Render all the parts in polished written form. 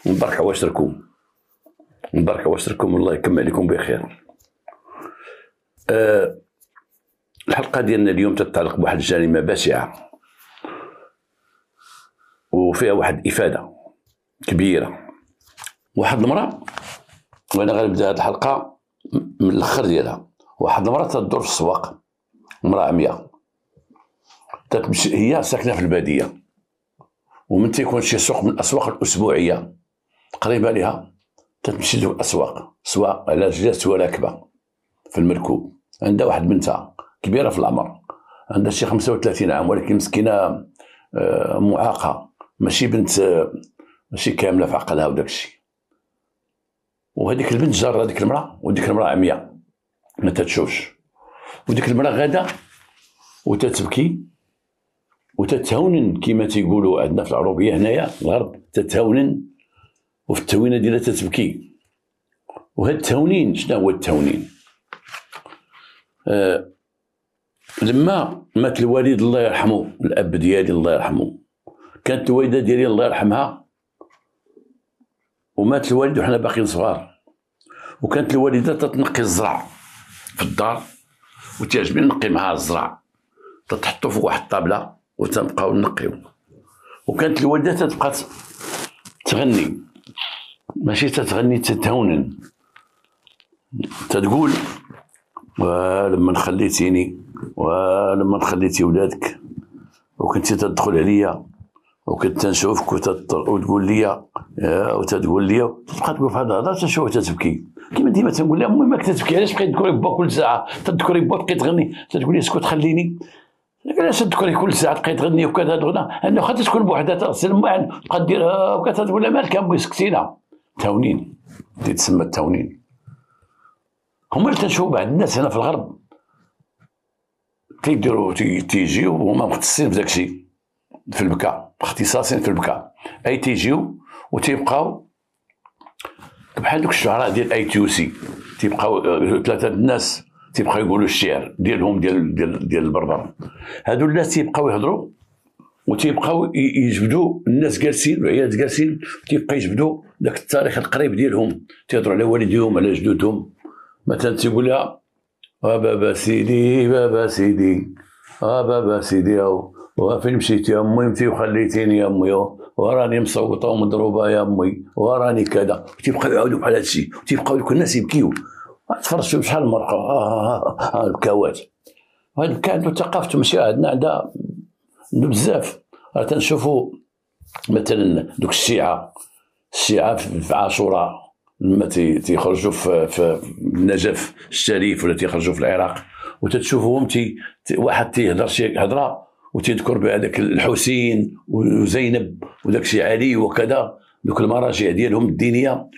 ونبارك عواشركم، نبارك عواشركم، الله يكمل عليكم بخير. الحلقة ديالنا اليوم تتعلق بواحد الجريمة بشعة وفيها واحد إفادة كبيرة. واحد المرأة، وأنا غنبدا هاد الحلقة من الآخر ديالها، واحد المرأة تدور في السواق، امرأة عمياء تتمشي، هي ساكنة في البادية، ومن تيكون شي سوق من الأسواق الأسبوعية قريبة لها تتمشي للأسواق، سواء على رجلها سواء راكبة في المركوب. عندها واحد بنتها كبيرة في العمر، عندها شي 35 عام، ولكن مسكينة معاقة، ماشي بنت ماشي كاملة في عقلها وداكشي. وهذيك البنت جارة هذيك المرأة، وديك المرأة عمياء ما تتشوفش، وديك المرأة غادا وتتبكي وتتهونن كما تيقولوا عندنا في العروبية هنايا الغرب، تتهونن، وفي التهوينة ديالها تتبكي. وهاد التهونين، شنو هو التهونين؟ لما مات الوالد الله يرحمه، الأب ديالي الله يرحمه، كانت الوالدة ديالي الله يرحمها ومات الوالد وحنا باقيين صغار، وكانت الوالدة تتنقي الزرع في الدار وتعجبني نقي معها الزرع، تتحطو فوق واحد الطابلة وتنبقاو نقيو. وكانت الوالدة تتبقى تغني، ماشي تتغني، تتهونن، تتقول ولما خليتيني، ولما خليتي ولادك وكنتي تدخل عليا وكنت تنشوفك وتقول لي وتقول لي، تبقى تقول في هذا الهضره تنشوفها تتبكي. كيما ديما تنقول لها امي ماك تتبكي، علاش بقيت تذكري با كل ساعه، تذكري با بقيت تغني، تقول لي اسكت خليني، علاش تذكري كل ساعه تبقاي تغني وكذا تغنى، انه خاطر تكون بوحدها تغسل الماعن تبقى ديرها وكذا، تقول لها مالك امي سكتينا. تهونين، تسمى التهونين. هما اللي تنشوفوا بعض الناس هنا في الغرب تيديروا تيجيو وهما مختصين في داكشي، في البكاء، اختصاصين في البكاء، اي تيجيو وتيبقاو بحال دوك الشعراء ديال اي تي سي، تيبقاو ثلاثه الناس تيبقاو يقولوا الشعر ديالهم ديال البربر. هادو الناس تيبقاو يهضروا وتيبقاو يجبدوا الناس جالسين والعيالات جالسين، تيبقى يجبدوا داك التاريخ القريب ديالهم، تيهضروا على والديهم على جدودهم. مثلا تيقول لها بابا سيدي بابا سيدي بابا سيدي، وفين مشيتي يا امي، انتي وخليتيني يا امي، وراني مصوته ومضروبه يا امي، وراني كذا. تيبقاو يعاودوا بحال هادشي، تيبقاو دوك الناس يبكيو. تفرج فيهم شحال من مرة البكاوات. وهاد البكاء عندو ثقافته، ماشي عندنا بزاف. تنشوفوا مثلا دوك الشيعة في عاشوراء لما تيخرجوا في النجف الشريف ولا تيخرجوا في العراق، وتتشوفوهم واحد تيهضر شي هضره وتذكر بهذاك الحسين وزينب وداك شي علي وكذا، دوك المراجع ديالهم الدينيه،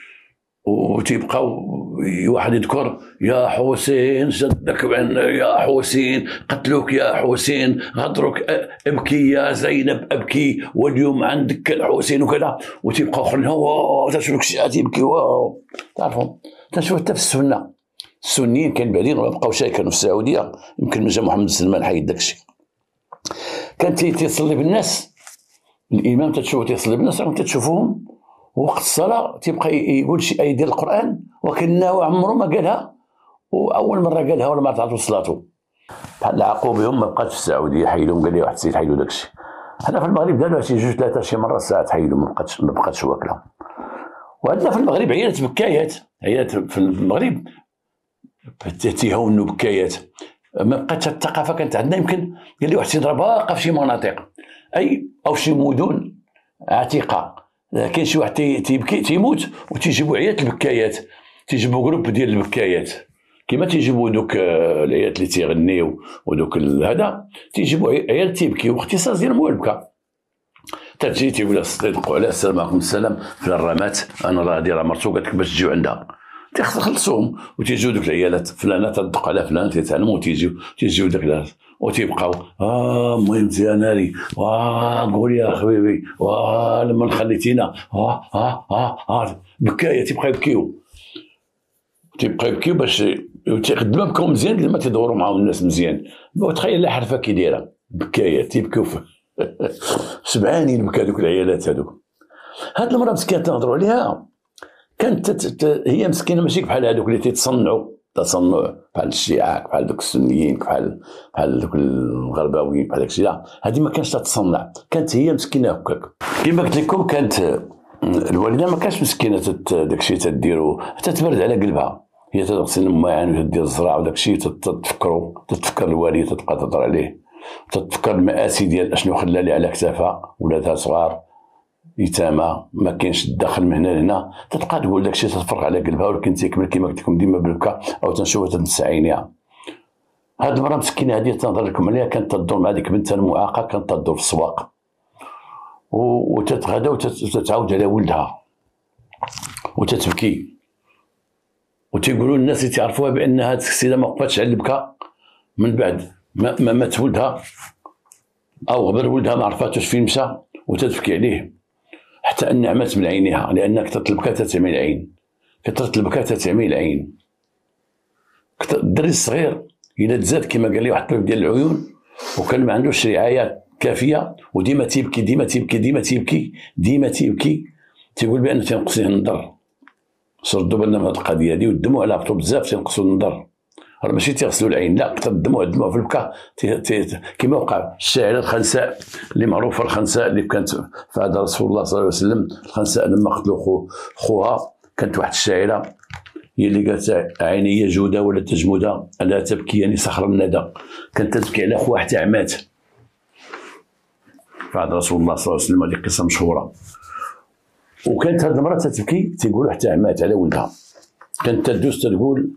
وتيبقاو واحد يذكر يا حسين شدك يا حسين قتلوك يا حسين غدرك ابكي يا زينب ابكي واليوم عندك الحسين وكذا. وتيبقاو اخرين تشوف الشيعة تيبكيو. تعرفوا تنشوف حتى في السنه، السنيين كان بعدين بقاو كانوا في السعوديه، يمكن من جا محمد سلمان حيد داكشي. كان تيصلي بالناس، الامام تتشوفو تيصلي بالناس، راكم تتشوفوهم وقت الصلاه تيبقى يقول شي ايه ديال القران وكانه عمره ما قالها، واول مره قالها ولا ما تعطوا صلاته. بحال العقوبه ما بقاتش في السعوديه، حيدهم قال لي واحد السيد حيدوا داكشي. حنا في المغرب داروا شي جوج ثلاثه شي مره ساعات حيدوا، ما بقاتش واكله. وعندنا في المغرب عيالات بكايات، عيالات في المغرب تيهونوا بكايات، ما بقاتش الثقافه كانت عندنا. يمكن قال لي واحد السيد راه باقا في شي مناطق او شي مدن عتيقه، كاين شي واحد تيبكي تيموت وتيجيبوا عيالات البكايات، تيجيبوا جروب ديال البكايات، كما تيجيبوا دوك العيالات اللي تيغنيو ودوك هذا، تيجيبوا عيال تيبكيو، اختصاص ديالهم هو البكاء. تجي تيقول يصدقوا عليه السلام عليكم السلام فلان راه مات، انا راه مرتو قالت لك باش تجيو عندها، تيخلصوهم وتيجيو دوك العيالات فلانه تدق على فلان تيتعلموا وتيجيو داك الناس وتيبقاو المهم ناري قول يا حبيبي لما خليتينا بكايه، تيبقى يبكيو باش تيخدموا بكم مزيان لما تيدوروا معاهم الناس مزيان. وتخيل لا حرفه كي دايره بكايه، تيبكيو سبعانين بكا دوك العيالات هذوك. هاد المراه مسكينه تنهضروا عليها كانت هي مسكينه ماشي بحال هذوك اللي تيتصنعوا تصنع بحال الشيعة بحال دوك السنيين بحال دوك الغرباويين بحال داكشي. لا هذه ما كانش تتصنع، كانت هي مسكينه هكاك. كما قلت لكم كانت الوالده ما كانش مسكينه داكشي تديرو حتى تبرد على قلبها، هي تغسل الماعن وتدير الزرع وداكشي تتفكر الوالد، تتبقى تهضر عليه، تتفكر المآسي ديال اشنو خلى لي على كتافها، ولادها صغار يتامى ما كاينش الدخل من هنا لهنا، تتبقى تقول داكشي تتفرغ على قلبها. ولكن تيكمل كما قلت لكم ديما بالبكا او تنشوفها تنسى عينيها. هاد المراه مسكينه هذه تنهضر لكم عليها كانت تدور مع ديك بنتها المعاقه، كانت تدور في السواق وتتغدى وتتعاود على ولدها وتتبكي، وتيقولوا الناس اللي تعرفوها بان هاد السيده ما وقفتش على البكا من بعد ما مات ولدها او غبر ولدها ما عرفاتوش فين مشى، وتتبكي عليه حتى ان نعمت من عينها، لان كثرة البكاء تتعمي العين، كثرة البكاء تتعمي العين. الدري الصغير الا تزاد كما قال لي واحد الطبيب ديال العيون وكان ما عندوش رعايه كافيه وديما تيبكي ديما تيبكي ديما تيبكي ديما تيبكي، تيقول بان تينقص ليه النظر. سردوا بالنا من هذه القضيه هذه، والدموع لا هبطوا بزاف تينقصوا النظر، راه ماشي تيغسلوا العين لا، كثر الدموع في البكاء كما وقع الشاعره الخنساء اللي معروفه، الخنساء اللي كانت في عهد رسول الله صلى الله عليه وسلم. الخنساء لما قتلوا خوها كانت واحد الشاعره هي اللي قالت عيني جوده ولا تجمده الا تبكياني صخر الندى، كانت تبكي على خوها حتى عمات في عهد رسول الله صلى الله عليه وسلم. هذه قصه مشهوره. وكانت هذه المراه تبكي تيقولوا حتى عمات على ولدها، كانت تدوس تقول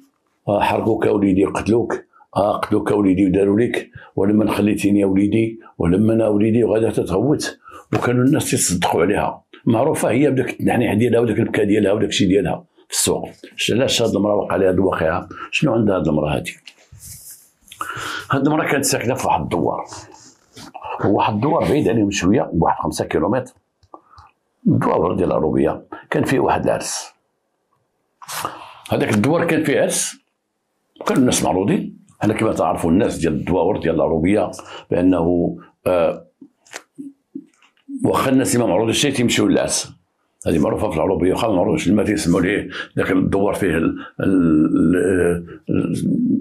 حرقوك وليدي وقتلوك، قتلوك وليدي وداروا لك، ولما خليتيني يا وليدي، ولما انا وليدي، وغادا تتغوت. وكانوا الناس يصدقوا عليها، معروفه هي بداك التنحنيح ديالها وداك البكاء ديالها وداك الشيء ديالها في السوق. علاش هاد المراه وقع لها هاد الواقعه؟ شنو عندها هاد المراه هادي؟ هاد المراه كانت ساكنه في واحد الدوار، وواحد الدوار بعيد عليهم شويه بواحد 5 كيلومتر، الدوار ديال العروبيه. كان فيه واحد العرس، هذاك الدوار كان فيه عرس وكانوا الناس معروضين. انا كما تعرفوا الناس ديال الدواور ديال العروبيه بانه واخا الناس ما معروض الشيء تيمشيو للعرس، هذه معروفه في العروبيه. واخا ما معروضش لما تيسموا ليه ذاك الدوار فيه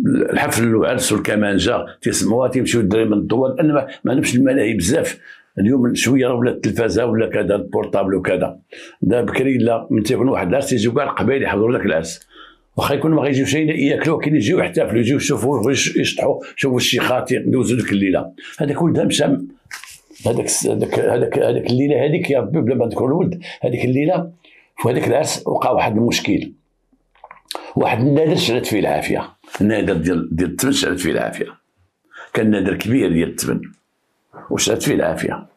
الحفل والعرس والكمانجه تيسموها تيمشيو الدراري من الدوار، لان ما عندهمش الملاهي بزاف. اليوم شويه راه ولات التلفازه ولا كذا البورطابل وكذا. دا بكري لا من تيكون واحد العرس تيجيو كاع القبائل يحضروا ذاك العرس، واخا يكون ما غيجيو شي ياكلوه، كاين يجيو يحتفلوا يجيو يشوفوا يشطحوا يشوفوا الشيخات يدوزوا ديك الليله. هذاك ولدها مشى هذاك الليله هذيك يا ربي بلا ما نذكر الولد، هذيك الليله في هذاك العرس وقع واحد المشكل، واحد النادر شعلت فيه العافيه، النادر ديال التبن شعلت فيه العافيه، كان نادر كبير ديال التبن وشعلت فيه العافيه.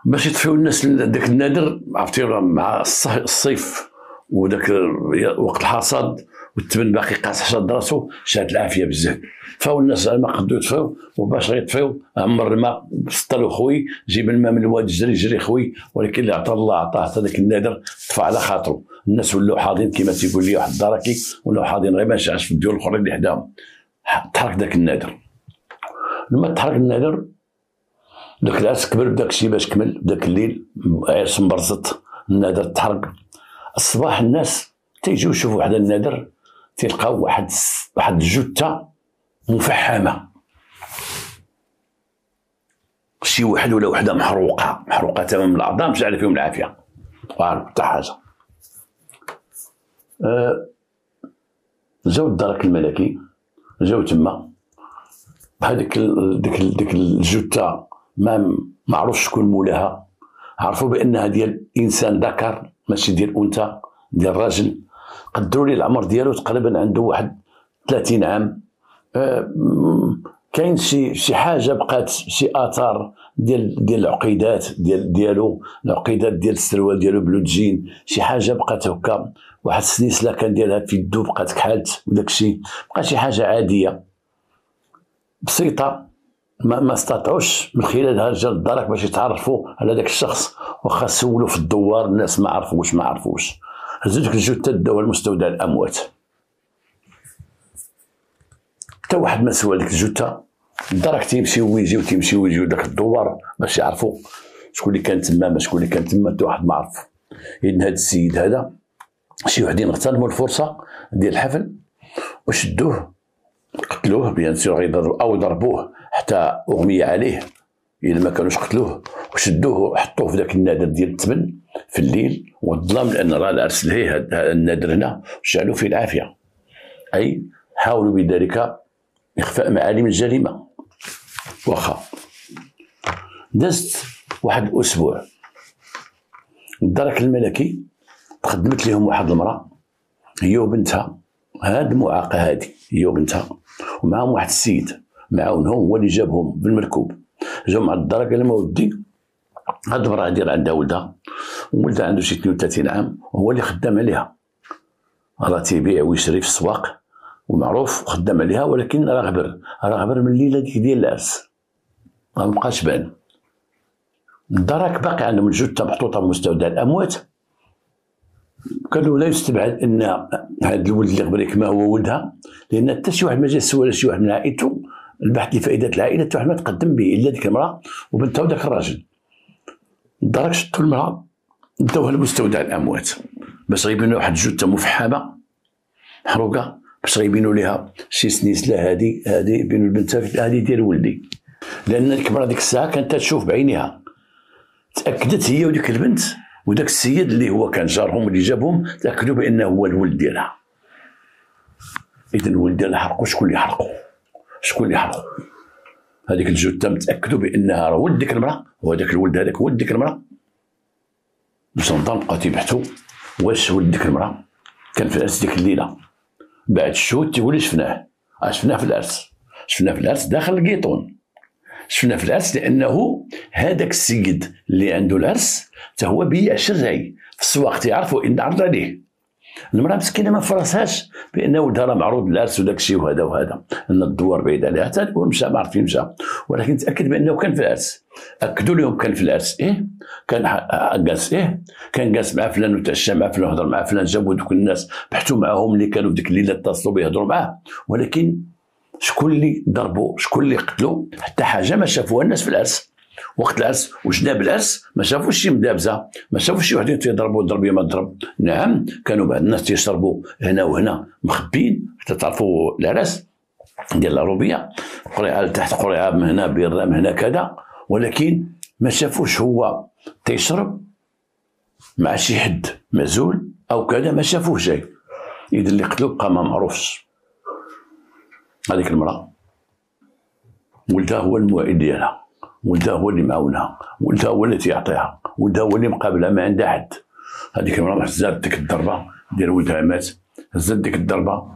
باش يطفيو الناس داك النادر عرفتي مع الصيف وداك وقت الحصاد والتبن باقي قاصح شاد راسو شاد العافيه بزاف، فاو الناس ما قدروا يطفيو، وباش غيطفيو عمر الماء سطلوا خوي جيب الماء من الواد جري خوي. ولكن اللي عطى الله عطاه هذاك النادر طفى على خاطره. الناس ولاو حاضين كما تيقول لي واحد الدراكي، ولاو حاضين غير ما نشعش في الديول الاخرين اللي حداهم. تحرك داك النادر، لما تحرك النادر داك العرس كبر بداك الشيء باش كمل داك الليل عرس مبرزط، النادر تحرق. الصباح الناس تيجيو يشوفوا واحد النادر تلقاو واحد الجثه مفحمه، شي واحد ولا وحده محروقه تمام الاعضاء مش على فيهم العافيه حتى حاجه. جاو الدرك الملكي، جاو تما بهذيك ديك الجثه ما عرفش شكون مولاها، عرفوا بانها ديال انسان ذكر ماشي ديال انثى ديال راجل. قدروا لي العمر ديالو تقريبا عنده واحد 30 عام. كاين شي حاجه بقات، شي اثار ديال العقيدات ديالو، العقيدات ديال السروال ديالو بلوتجين، شي حاجه بقات هكا، واحد السلسله كان ديالها في يدو بقات كحالت، وداك الشيء بقى شي حاجه عاديه بسيطه. ما استطاعوش من خلالها رجال الدرك باش يتعرفوا على ذاك الشخص، واخا سولوا في الدوار الناس ما عرفوش. هزوا ديك الجثه داوها لمستودع الاموات، حتى واحد ما سوى ديك الجثه. الدرك تيمشيو ويجيو داك الدوار باش يعرفوا شكون اللي كان تما ما شكون اللي كان تما حتى واحد ما عرف. إذن هذا السيد هذا شي وحدين اغتنموا الفرصه ديال الحفل وشدوه قتلوه بيان سور او ضربوه حتى اغمي عليه الا ما كانوش قتلوه، وشدوه وحطوه في ذاك النادر ديال التبن في الليل والظلام، لان راه العرس لهيه هذا النادر هنا جعلوا فيه العافيه، اي حاولوا بذلك اخفاء معالم الجريمه. واخا دازت واحد الاسبوع الدرك الملكي تقدمت لهم واحد المراه هي وبنتها، هاد المعاقه هادي هي وبنتها ومعهم واحد السيد معاونهم هو اللي جابهم بالمركوب. جاو مع الدار قال لهم اودي هاد المراه هادي راه عندها ولدها وولدها عنده شي 32 عام وهو اللي خدام عليها، راه تيبيع ويشري في السواق ومعروف خدام عليها، ولكن راه غبر من الليله ديك ديال العرس ما بقاش بان. الدرك باقي عندهم الجثه محطوطه في مستودع الاموات. قالوا لا يستبعد ان هذا الولد اللي قبل ما هو ولدها، لان حتى شي واحد ما جا سول شي واحد من عائلته البحث لفائده العائله حتى واحد ما تقدم به الا ديك المراه وبنتها وداك الراجل. الدرك شدوا المراه داوها لمستودع الاموات باش غيبينوا واحد الجثه مفحمه محروقه، باش غيبينوا ليها شي سنيسله هذه بينوا البنت هذه ديال ولدي، لان ديك المراه ديك الساعه كانت تشوف بعينيها، تاكدت هي وديك البنت وداك السيد اللي هو كان جارهم اللي جابهم تاكدوا بانه هو الولد ديالها. اذا الولد ديالها حرقوا. شكون اللي حرقوا هذيك الجثه؟ متاكدوا بانها راه ولد ديك المراه وهذاك الولد هذاك ولد ديك المراه. باش نضل بقاو تيبحثوا واش ولد ديك المراه كان في العرس ديك الليله. بعد الشهود تيقول لي شفناه في العرس، داخل القيطون، شفنا في العرس لانه هذاك السيد اللي عنده العرس حتى هو بيع شرعي في السواق، تيعرفوا ان عرض عليه. المراه مسكينه ما فراسهاش بان ولدها راه معروض العرس وداك الشيء وهذا ان الدوار بعيد عليها، حتى تقول مشى ما عرف فين مشى، ولكن تاكد بانه كان في العرس. اكدوا لهم كان في العرس، كان جالس، كان جالس مع فلان وتعشى مع فلان وهضر مع فلان، جابوا دوك الناس بحثوا معاهم اللي كانوا في ديك الليله اتصلوا به يهضروا معاه، ولكن شكون اللي ضربوا شكون اللي قتلوا حتى حاجه ما شافوها الناس في العرس. وقت العرس وجناب العرس ما شافوش شي مدابزه، ما شافوش شي وحدين تيضربوا ضربيه ما تضرب. نعم كانوا بعض الناس تيشربوا هنا وهنا مخبين حتى تعرفوا العرس ديال العروبيه، قريعه لتحت قريعه من هنا بير من هنا كذا، ولكن ما شافوش هو تيشرب مع شي حد معزول او كذا، ما شافوه جاي. اذا اللي قتلوا بقى ما معروفش. هذيك المراه ولدها هو المعين ديالها، ولدها هو اللي معاونها، ولدها هو اللي تيعطيها، ولدها هو اللي مقابلها ما عندها حد. هذيك المراه هزات ديك الضربه ديال ولدها مات، هزات ديك الضربه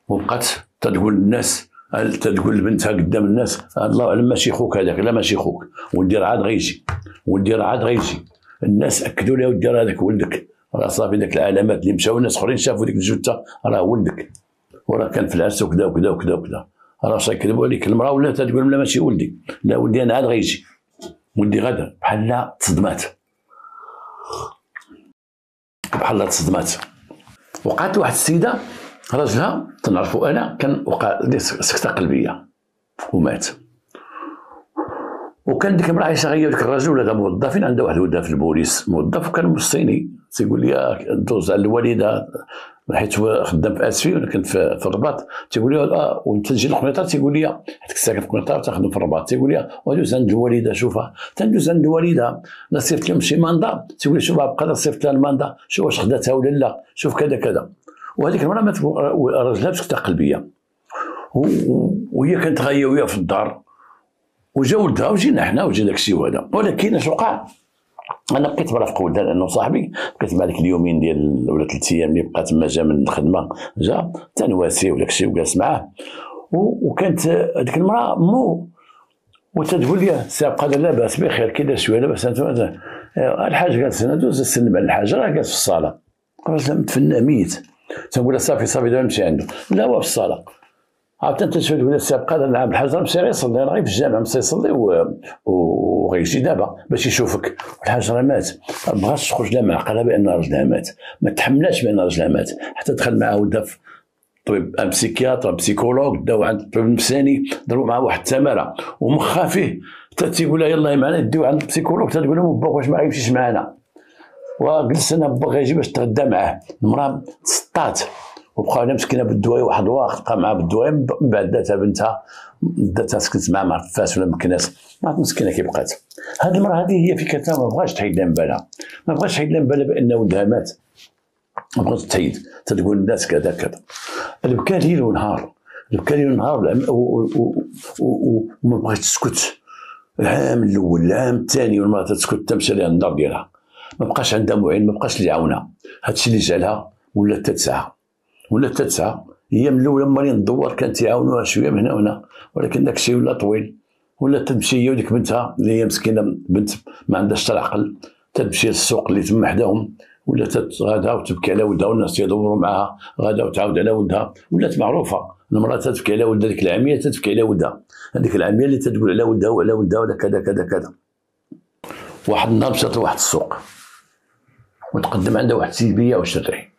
وبقات تقول للناس، تقول لبنتها قدام الناس الله اعلم ماشي خوك هذاك، لا ماشي خوك، ولدي راه عاد غيجي، الناس اكدوا لها ولدي راه هذاك ولدك، راه صافي داك العلامات اللي مشاو الناس اخرين شافوا ديك الجثه راه ولدك، وراه كان في العرس وكذا وكذا وكذا وكذا. راه كذبوا عليك. المراه ولا تقول لا ماشي ولدي، لا ولدي انا عاد غيجي، ولدي غدا. بحال تصدمات وقعت واحد السيده راجلها تنعرفوا انا كان وقع سكته قلبيه ومات، وكان ديك المراه عايشه غير ديك الراجل ولا موظفين عندها واحد ولدها في البوليس موظف، وكان مصيني تيقول لي دوز على الوالده حيت هو خدام في اسفي وانا كنت في الرباط، تيقول لي وانت تجي للقنيطره، تيقول لي حيت كنت ساكن في القنيطره تخدم في الرباط، تيقول لي ودوز عند الوالده شوفها، تندوز عند الوالده لا صيفط لهم شي ماندا، تيقول لي شوفها بقى صيفط لها الماندا، شوف واش خداتها ولا لا، شوف كذا كذا. وهذيك المراه مات راجلها بسكته قلبيه، وهي كانت غايه وياه في الدار، وجا ولدها وجينا حنا وجا داكشي وهذا. ولكن اش وقع؟ انا بقيت مرافق ولدها لانه صاحبي، بقيت مع ديك اليومين ديال ولا 3 ايام اللي بقات تما، جا من الخدمه جا تنواسي وداكشي وجالس معاه، وكانت هذيك المراه مو وتتقول لي سي قادر لاباس بخير كي داير شويه لاباس انت. الحاج جالس هنا دوز نسلم على الحاج راه جالس في الصاله، الراجل متفنى ميت، تنقول له صافي دابا نمشي عنده، لا هو في الصاله. عرفت انت شويه تقول السي قادر نعم الحاج راه مشى يصلي، راه غير في الجامع مشى يصلي وغيجي دابا باش يشوفك، والحاج راه مات، ما بغاش تخرج لا معقله بان راجلها مات، ما تحملاش بان راجلها مات، حتى دخل معاه ولدها في طبيب بسيكياتر بسيكولوج، داو عند الطبيب النفساني، ضربوا معاه واحد التماره ومخا فيه تيقول لها يلاه معنا نديو عند البسيكولوج، تتقول لهم باك واش ما غيمشيش معنا، وجلس انا باك غيجي باش تغدى معاه. المراه تسطات وبقى انا مسكينه بالدواء، واحد الوقت بقى معاه بالدواء، من بعد داتها بنتها، داتها سكنت معاه، ما عرفت فاس ولا مكناس، ما عرفت مسكينه كي بقات. هذه المراه هذه هي فكرتها، ما بغاش تحيد لها من بالها، ما بغاش تحيد لها من بالها بان ولدها مات، ما بغاتش تحيد، تتقول للناس كذا كذا. بكى ليل ونهار، بكى ليل ونهار، وما بغاتش تسكت. العام الاول، العام الثاني، والمراه تسكت، تمشي لها النار ديالها، ما بقاش عندها معين، ما بقاش اللي يعاونها. هادشي اللي جعلها ولات تتسعى، ولات تتسعى. هي من الاول مالين الدوار كانت يعاونوها شويه من هنا وهنا، ولكن داك الشيء ولا طويل، ولات تمشي هي وديك بنتها اللي هي مسكينه بنت ما عندهاش حتى العقل، تمشي للسوق اللي تما حداهم، ولا غادا وتبكي على ولدها، والناس يدوروا معاها، غادا وتعاود على ولدها. ولات معروفه المراه تتبكي على ولدها، ديك العاميه تتبكي على ولدها، هذيك العاميه اللي تتقول على ولدها وعلى ولدها ولا كذا كذا كذا. واحد النهار مشات لواحد السوق، وتقدم عندها واحد سيبيه وشري،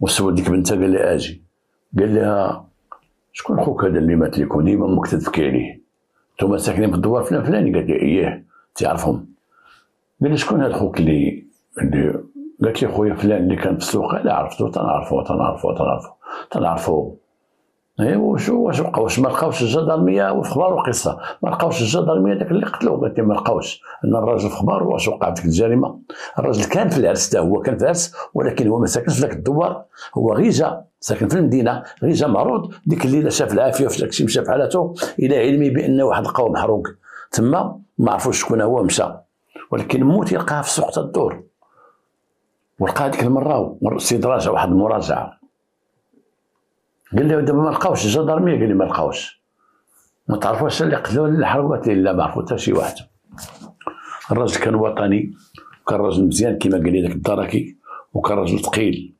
وسول ديك بنتها قال لها اجي، قال لها شكون خوك هذا اللي مات لكم ديما امك تبكي عليه، نتوما ساكنين في الدوار فلان فلاني؟ قالت لي اييه تعرفهم. قال لي شكون هذا خوك اللي قالت لي خويا فلان اللي كان في السوق. لا عرفتو، تنعرفو. ايوا واش ما لقاوش الجدرميه وفي خبار وقصه؟ ما لقاوش الجدرميه داك اللي قتلوه. قالت لي ما لقاوش، ان الراجل في خبار واش وقع ديك الجريمه. الراجل كان في العرس، حتى هو كان في العرس، ولكن هو ما ساكنش في ذاك الدوار، هو غير جا ساكن في المدينه، غير جا معروض ديك الليله، شاف العافيه وفي داكشي، مشى في حالته، الى علمي بان واحد لقاوه محروق تما، ما عرفوش شكون هو، مشى. ولكن موت يلقاها في السوق تدور، ولقى هذيك المره السيد راجع واحد المراجعه، قال لي دابا ما لقاوش الجدرميه. قال لي ما لقاوش. ما تعرفوش اللي قتلوه اللي حرقوا؟ قالت لي لا ما عرفوا حتى شي واحد. الراجل كان وطني، وكان راجل مزيان كما قال لي داك الدركي، وكان راجل ثقيل،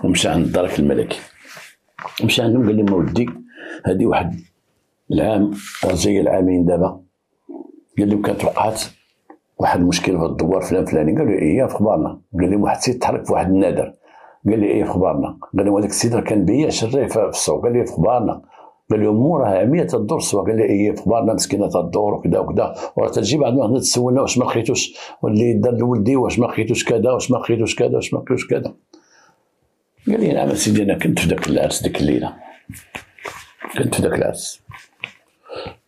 ومشى عند الدرك الملكي، مشى عندهم قال لي ما ودي هذه واحد العام جايه العامين دابا، قال لهم كانت وقعت واحد المشكل في الدوار فلان فلاني. قالوا ايه في خبارنا. قال لهم واحد السيد تحرك في واحد النادر. قال لي ايه في خبارنا. قال لهم هذاك السيد راه كان بياع شريه في السوق. قال لي في خبارنا. قال لهم مو راه عاميه تدور السوق. قال لي ايه في خبارنا، مسكينه تدور وكذا وكذا، وراه تجي بعد ما تسولنا واش ما لقيتوش، واللي دار لولدي واش ما لقيتوش كذا، واش ما لقيتوش كذا، واش ما لقيتوش كذا. قال لي نعم سيدي انا كنت في ذاك العرس ديك الليله، كنت في ذاك العرس.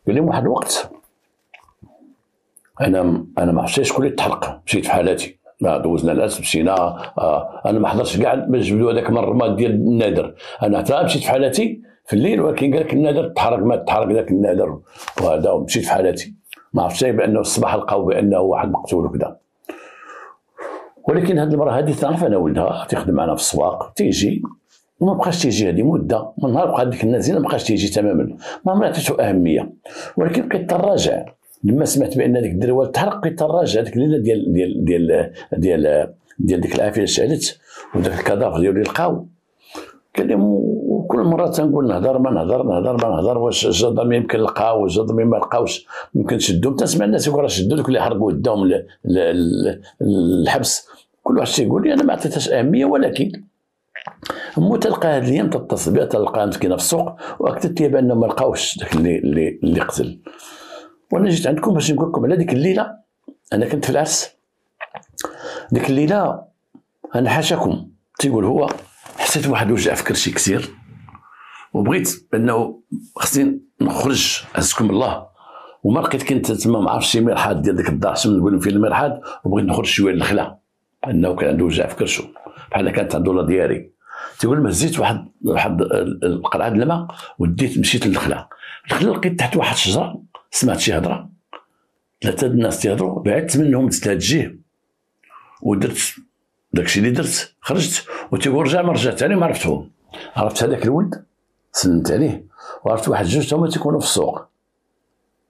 قال لي واحد الوقت انا ما عرفتش شكون اللي تحرق، مشيت في حالاتي، ما دوزنا العرس مشينا، انا ما حضرتش كاع باش جبدوا هذاك من الرماد ديال النادر، انا حتى مشيت في حالاتي في الليل، ولكن قال لك النادر تحرق، ما تحرق ذاك النادر وهذا، ومشيت في حالاتي، ما عرفتش بانه الصباح لقاو بانه واحد مقتول وكذا. ولكن هذه المراه هذه تعرف انا ولدها تخدم معنا في السواق، تيجي وما بقاش تيجي هذه مده، من نهار بقات ديك النازله ما بقاش تيجي تماما، ما عطيتو اهميه. ولكن بقيت تراجع لما سمعت بان ديك الدروه تحرق، بقيت تراجع هذيك الليله ديال ديك العافيه شعلت، وداك الكادافر ديالو اللي لقاو. قال لهم وكل مره تنقول نهضر ما نهضر، واش الجدرميه يمكن لقاو، الجدرميه ما لقاوش، يمكن شدوهم. تسمع الناس يقول راه شدوا دوك اللي حرقوا داهم الحبس، كل واحد تيقول لي انا ما عطيتهاش اهميه. ولكن مو تلقى هاد الايام تتصل بها، تلقاها مسكينه في السوق، واكدت لي بانه ما لقاوش داك اللي قتل. وانا جيت عندكم باش نقول لكم على ديك الليله، انا كنت في العرس ديك الليله، انا حاشاكم تيقول هو، حسيت بواحد الوجع في كرشي كثير، وبغيت انه خصني نخرج عزكم الله، وما لقيت كنت تما ما عرفتش شي مرحاض ديال ديك الدار شنو نقول فيه المرحاض، وبغيت نخرج شويه للخلا، انه كان عنده وجع في كرشو بحال كانت عنده لا دياري. تيقول ما هزيت واحد القرعه د الماء، وديت مشيت للخلا، لقيت تحت واحد الشجره، سمعت شي هضره، ثلاثه الناس تيهضروا، بعدت منهم دزت لهاد الجهه، ودرت داكشي اللي درت، خرجت وتيقول رجع، ما رجعت عليه، ما عرفتهم. عرفت هذاك الولد سلمت عليه، وعرفت واحد جوج هما تيكونوا في السوق،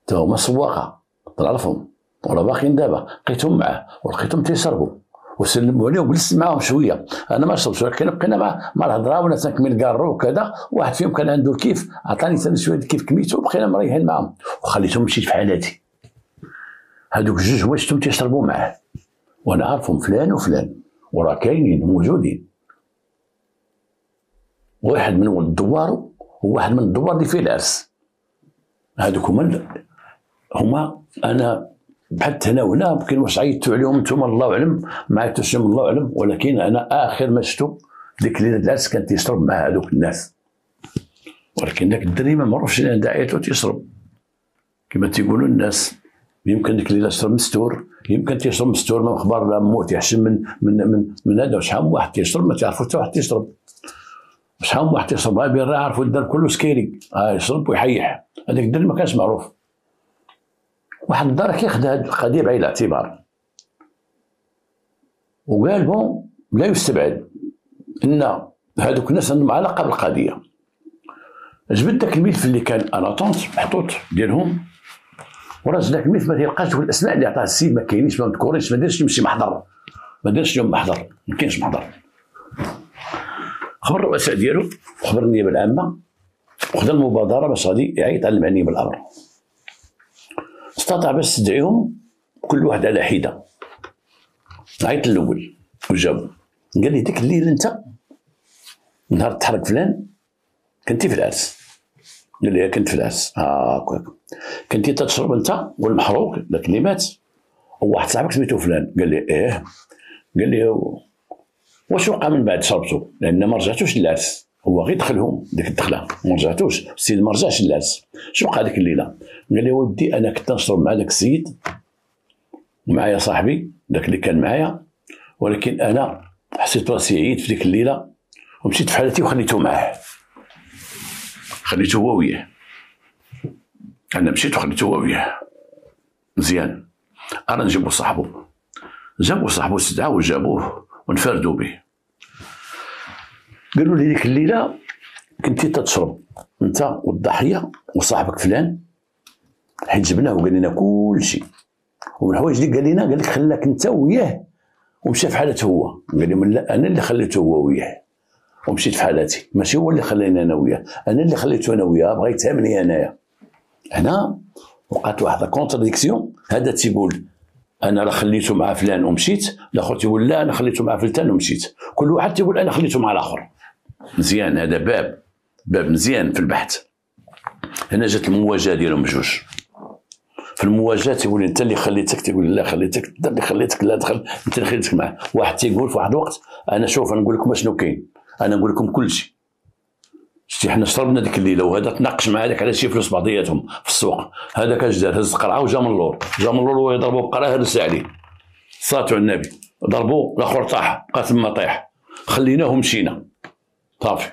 تا هما سواقه نعرفهم، ولا باقيين دابا، لقيتهم معاه ولقيتهم تيشربوا، وسلموا عليهم وجلست معاهم شويه، انا ما شربتش، ولكن بقينا مع الهضره ولا تنكمل كارو وكذا. واحد فيهم كان عنده الكيف، عطاني ثاني شويه الكيف كميتو، وبقينا مريحين معاهم، وخليتهم مشيت في حالاتي. هذوك الجوج هما شفتهم تيشربوا معاه، وانا عارفهم فلان وفلان، وراه كاينين موجودين، واحد من الدوار وواحد من الدوار اللي فيه العرس. هذوك هما هما انا بحثت هنا وهنا، يمكن واش عيطتوا عليهم انتم الله اعلم، ما عيطتوش عليهم الله اعلم، ولكن انا اخر ما شفتو ديك ليله العرس كان تيشرب مع هذوك الناس. ولكن داك الدري ما معروفش عند عائلته تيشرب كما تيقولوا الناس. يمكن ديك الليله شرب مستور، يمكن تيشرب مستور من اخبار مو تيحشم من هذا. وشحال من واحد تيشرب ما تعرفوا حتى واحد تيشرب، شحال من واحد تيشرب غير بين راه عرفوا الدار كله سكيري يشرب ويحيح. هذاك الدري ما كانش معروف. واحد الدار كياخذ هذه القضيه بعين الاعتبار وقال بون لا يستبعد ان هذوك الناس عندهم علاقه بالقضيه. جبد داك الملف اللي كان اناطونت محطوط ديالهم، وراجل داك الملف ما تيلقاش الاسماء اللي عطاه السيد، ما كاينينش، ما مذكورينش، ما دارش يمشي محضر، ما دارش اليوم محضر، ما كاينش محضر. خبر الرؤساء ديالو وخبر النيابه العامه وخدا المبادره باش غادي يعيط على المعني بالامر. استطاع باش تدعيهم كل واحد على حده. عيط الاول وجاوب قال لي ديك الليله انت نهار تحرك فلان كنتي في العرس؟ قال لي كنت في العرس. هاكاك كنتي تشرب انت والمحروق داك اللي مات وواحد صاحبك سميتو فلان؟ قال لي ايه. قال لي واش وقع من بعد شربتو؟ لان ما رجعتوش للعرس، هو غير دخلهم ديك الدخله ما رجعتوش، السيد ما رجعش للعرس. شنو وقع ديك الليله؟ قال لي ودي انا كنت نشرب مع داك السيد ومعايا صاحبي داك اللي كان معايا، ولكن انا حسيت راسي عييت في ديك الليله ومشيت في حالتي وخليته معاه، خليته هو وياه. انا مشيت وخليته هو وياه. مزيان، انا نجيبو صاحبو، جابو صاحبو استدعاو وجابوه ونفردوا به. قالوا لي ديك الليله كنتي تشرب انت والضحيه وصاحبك فلان، حيت جبناه وقال لنا كل شيء، ومن الحوايج اللي قال لنا قال لك خلاك انت وياه ومشى في حالته هو. قال لي لا، انا اللي خليته هو وياه ومشيت في حالتي، ماشي هو اللي خلاني انا وياه، انا اللي خليته انا وياه، بغا يتهمني انايا. هنا وقعت واحد كونتراديكسيون، هذا تيقول انا راه خليته مع فلان ومشيت، الاخر تيقول لا انا خليته مع فلان ومشيت، كل واحد تيقول انا خليته مع الاخر. مزيان، هذا باب مزيان في البحث. هنا جات المواجهه ديالهم بجوج. في المواجهه تيقول انت اللي خليتك، تيقول لا خليتك، انت اللي خليتك، لا دخل انت اللي خليتك معاه. واحد تيقول في واحد الوقت انا شوف انا نقول لكم شنو كاين، انا نقول لكم كل شيء. شتي حنا شربنا ديك الليله وهذا تناقش مع هذاك على شي فلوس بعضياتهم في السوق، هذاك اش دار؟ هز قرعه وجا من اللور، وهو يضربوا بقرعه هرس عليه، صلاه على النبي، ضربوا الاخر طاح، بقى تما طيح، خليناه ومشينا صافي.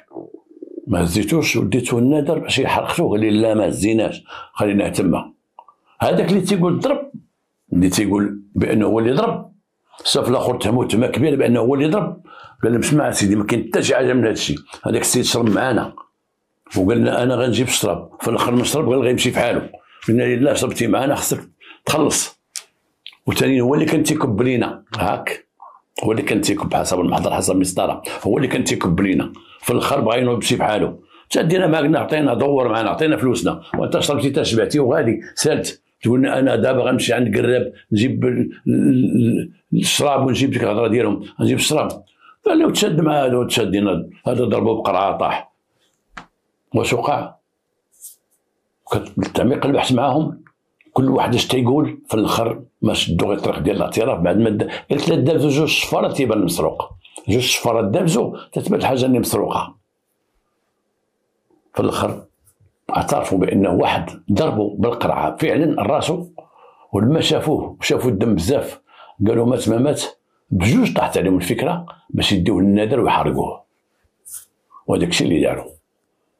ما هزيتوش وديتو النادر باش يحرقتوه، قال لي لا ما هزيناش خليناه تما. هذاك اللي تيقول ضرب، اللي تيقول بانه هو اللي ضرب، صافي الاخر تهمو تما كبير بانه هو اللي ضرب، قال لهم اسمع سيدي ما كاين حتى شي حاجه من هذا الشيء، هذاك السيد شرب معانا وقال لنا انا غنجيب الشراب، في الاخر ما شرب قال غيمشي في حاله، قلنا له لا شربتي معانا خصك تخلص. وثاني هو اللي كان تيكب لينا، هاك هو اللي كان تيكب حسب المحضر حسب المسطره، هو اللي كان تيكب لينا، في الاخر بغا يمشي بحاله. تدينا معنا عطينا دور معنا عطينا فلوسنا، وانت شربتي تشبعتي وغادي سالت تقول لنا انا دابا غنمشي عند قراب نجيب الشراب ونجيب ديك الهضره ديالهم نجيب الشراب. قال له تشد مع هذا وتشدينا، هذا ضربه بقرعه طاح. واش وقع؟ تعميق البحث معاهم كل واحد اش تيقول، في الاخر ما شدوا غير الطريق ديال الاعتراف. بعد ما قلت له دابزو جوج صفارات تيبان مسروق، جوج صفارات دابزو تتبان الحاجه اللي مسروقه. في الاخر اعترفوا بانه واحد ضربوا بالقرعه فعلا راسو، ولما شافوه وشافوا الدم بزاف قالوا مات ما مات، بجوج طاحت عليهم الفكره باش يديوه للنادر ويحرقوه. وهذاك الشيء اللي داروا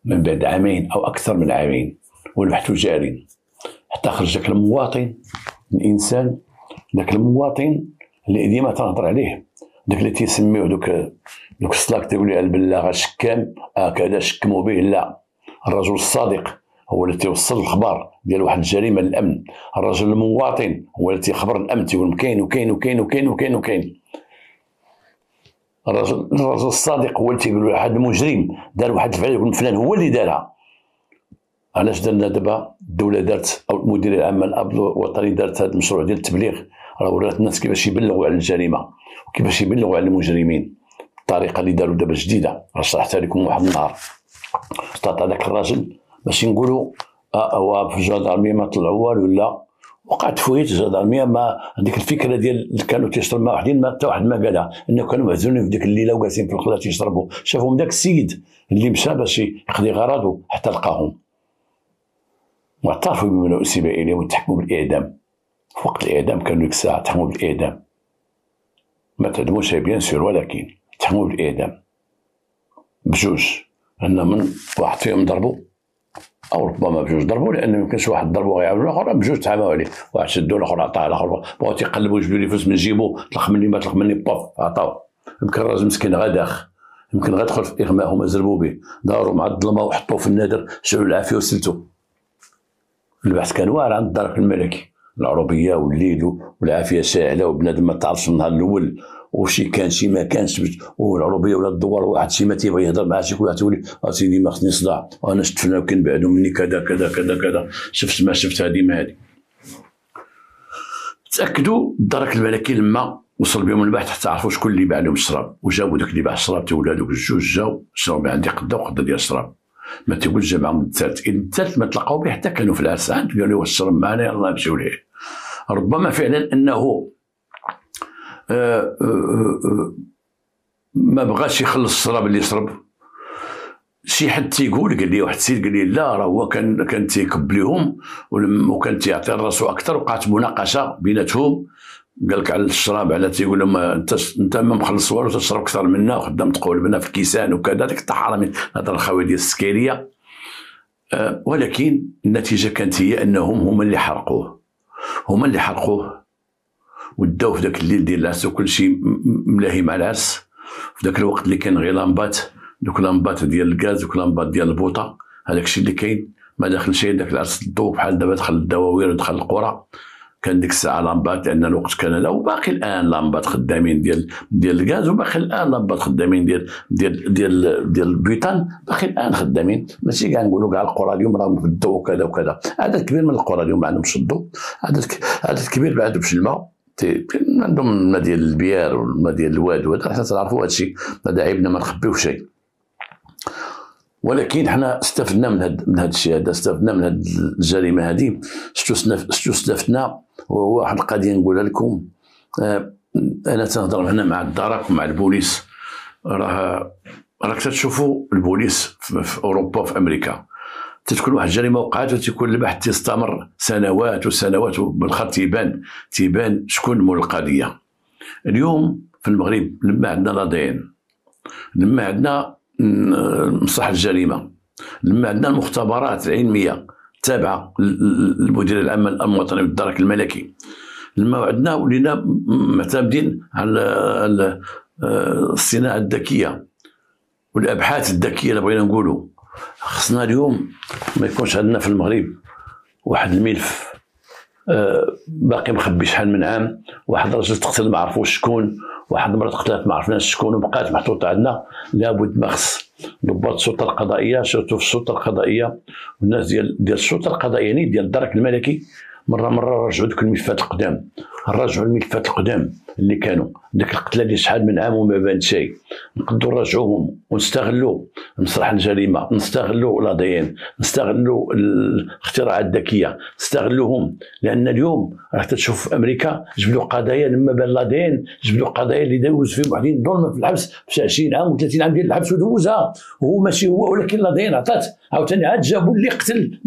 من بعد عامين او اكثر من عامين والبحث جاري، حتى خرج داك المواطن الانسان، داك المواطن اللي ديما تنهضر عليه، داك اللي تيسميوه دوك السلاك تيقول لي البلاغه شكام هكذا شكموا به. لا، الرجل الصادق هو اللي تيوصل الخبر ديال واحد الجريمه للامن، الرجل المواطن هو اللي تيخبر الامن تيقول كاين وكاين وكاين وكاين وكاين وكاين. الرجل الصادق هو اللي تيقول واحد المجرم دار واحد الفعل يقول فلان هو اللي دارها. علاش درنا دابا الدوله دارت او المديريه العامه للامن الوطني دارت هذا المشروع ديال التبليغ، راه ورات الناس كيفاش يبلغوا على الجريمه وكيفاش يبلغوا على المجرمين. الطريقه اللي داروا دابا جديده، راه شرحتها لكم واحد النهار. استطاع ذاك الراجل باش نقولوا هو في الجدارميه ما طلعوا والو، لا وقعت تفويت الجدرميه. ما هذيك الفكره ديال كانوا تيشرب مع وحدين، ما حتى واحد ما قالها، انه كانوا معزولين في ديك الليله وجالسين في الخلا تيشربوا. شافهم داك السيد اللي مشى باش يقضي غرضه حتى لقاهم، واعترفوا بما أسيب إليهم وتحكموا بالإعدام. في وقت الإعدام كانوا ديك الساعة تحكموا بالإعدام، ما تعدموش بيان سور، ولكن تحكموا بالإعدام بجوج، أن من واحد فيهم ضربوا أو ربما بجوج ضربوا، لأن ميمكنش واحد ضربوا غيعاون الآخر، بجوج تعاموا عليه، واحد شدو الآخر عطاه، الآخر بغاو تيقلبوا يجبدوا لي فلوس من جيبو، طلق مني ما طلق مني بوف عطاو. يمكن الراجل مسكين غاداخ، يمكن غادخل في إغماء، هما زربوا به، داروا مع الظلمة وحطوه في النادر، شعلوا العافية وسلتوا. البحث كان واعر عند الدرك الملكي، العروبيه والليل والعافيه شاعله، وبنادم ما تعرفش النهار الاول، وشي كان شي ما كانش، والعروبيه ولا الدوار، واحد شي ما تيبغي يهضر مع شي واحد تولي سيدي ما خصني صداع، وانا شفت فلان كنبعدوا مني كذا كذا كذا كذا، شفت ما شفت هذه ما هذه. تاكدوا الدرك الملكي لما وصل بهم البحث حتى عرفوا شكون اللي باع لهم الشراب، وجاوبوا داك اللي باع الشراب تولى دوك الجوج جاو شراو عندي قدا وقدا ديال الشراب. ما تقولش جا معهم الثالث، إن الثالث ما تلقاو به حتى كانوا في العرس عاد قالوا واش الشرب معنا يلاه نمشيو ليه. ربما فعلا انه ما بغاش يخلص الشراب اللي شرب. شي حد تيقول، قال لي واحد السيد قال لي لا راه هو كان تيكب ليهم وكان تيعطي راسو اكثر، وقعت مناقشه بيناتهم، قال لك على الشراب، على تيقول لهم انت ما مخلص والو تشرب اكثر منا وخدام تقول بنا في الكيسان وكذا، ديك الطحاره من هذا الخاوي ديال السكيريه. ولكن النتيجه كانت هي انهم هما اللي حرقوه وداو في ذاك الليل ديال العرس وكل شيء ملاهي مع العرس. في ذاك الوقت اللي كان غير لامبات، دوك لامبات ديال الغاز، دوك لامبات ديال البوطه، هذاك الشيء اللي كاين، ما داخل شيء داك العرس الضوء بحال دابا دخل الدواوير ودخل القرى. كان ديك الساعه لامبات، لان الوقت كان لا، وباقي الان لامبات خدامين ديال الغاز، وباقي الان لامبات خدامين ديال البيطان، باقي الان خدامين. ماشي كاع نقولوا كاع القرى اليوم راهم في الضوء وكذا وكذا. عدد كبير من القرى اليوم ما عندهمش الضوء، عدد كبير ما عندهمش الماء، عندهم الماء ديال البيار والماء ديال الواد، وهذا حنا تعرفوا هذا الشيء، هذا عيبنا ما نخبيوش شيء. ولكن حنا استفدنا من هذا الشيء هذا، استفدنا من هذه الجريمه هذه. شتو استفدنا؟ وهو واحد القضيه نقولها لكم. انا تنهضر هنا مع الدرك ومع البوليس، راك تشوفوا البوليس في اوروبا وفي امريكا، تتكون واحد الجريمه وقعت وتكون البحث تستمر سنوات وسنوات، وبالاخر تيبان شكون مول القضيه. اليوم في المغرب لما عندنا لادين، لما عندنا مصلحه الجريمه، لما عندنا المختبرات العلميه التابعه للمدير العام الوطني بالدرك الملكي، لما عندنا ولينا معتمدين على الصناعه الذكيه والابحاث الذكيه اللي بغينا نقولوا. خصنا اليوم ما يكونش عندنا في المغرب واحد الملف باقي مخبي شحال من عام، واحد راجل تقتل ما عرفوش شكون، واحد المرأة تقتلت ما عرفناش شكون، وبقات محطوطة عندنا. لابد ما خص ضباط السلطة القضائية، شرطوا في السلطة القضائية والناس ديال السلطة القضائية، يعني ديال الدرك الملكي، مرة رجعوا دوك الملفات القدام، رجعوا الملفات القدام اللي كانوا ديك القتله اللي شحال من عام وما بان شيء، نقدروا نرجعوهم ونستغلوا مسرح الجريمه، نستغلوا الادين، نستغلوا الاختراعات الذكيه، نستغلوهم. لان اليوم راك تشوف في امريكا جبدوا قضايا لما بان الادين، جبدوا قضايا اللي دوز فيهم واحدين ظلم في الحبس في 20 عام و30 عام ديال الحبس ودوزها، وهو ماشي هو، ولكن الادين عطات عاوتاني عاد جابوا اللي قتل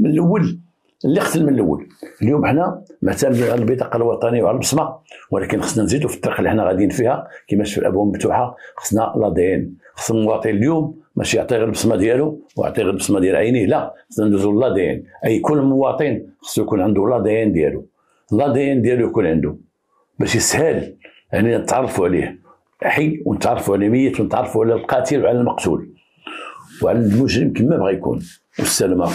من الاول، اليوم حنا معتمدين على البطاقه الوطنيه وعلى البصمه، ولكن خصنا نزيدوا في الطريق اللي حنا غاديين فيها كيفاش في الابواب مفتوحه. خصنا لادين، خص المواطن اليوم ماشي يعطي غير البصمه ديالو ويعطي غير البصمه ديال عينيه، لا، خصنا ندوزو لادين. اي كل مواطن خصو يكون عنده لادين ديالو يكون عنده، باش يسهل يعني نتعرفوا عليه حي ونتعرفوا على ميت ونتعرفوا على القاتل وعلى المقتول وعلى المجرم كما بغى يكون. والسلامه.